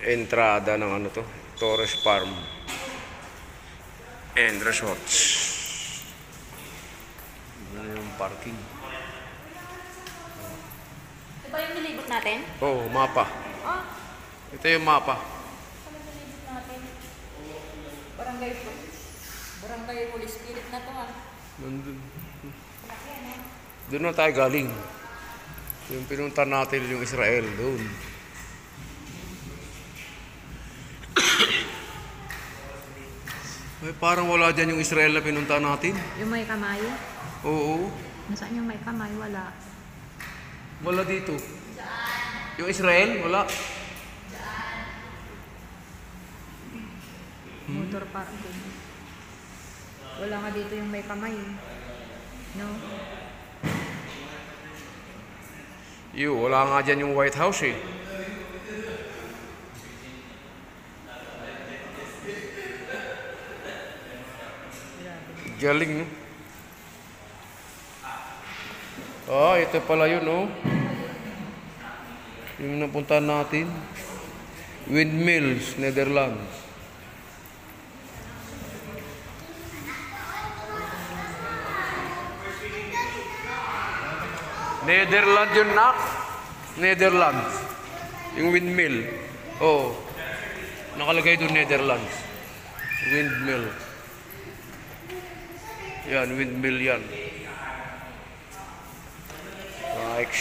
entrada ng ano to, Torres Farm and Resorts. Ano yung parking? Ito ba yung nilibot natin? Oh, mapa. Ah, Ito yung mapa. ano nilibot natin? Barangay Holy Spirit na to ah. Nandun. Malaki ano? Doon na tayo galing. Yung pinunta natin yung Israel doon. Ay, parang wala dyan yung Israel na pinunta natin. Yung may kamay? Oo. Nasaan yung may kamay? Wala. Wala dito. Yung Israel, wala. Motor parking. Wala nga dito yung may kamay. No? Wala nga dyan yung White House eh. Galing, no? Ah, ito pala yun, no? Yung napunta natin. Windmills, Netherlands. Netherlands yun, nak? Netherlands. Yung windmill. Oo. Nakalagay doon Netherlands. Windmill. Yan, windmill yan. Like.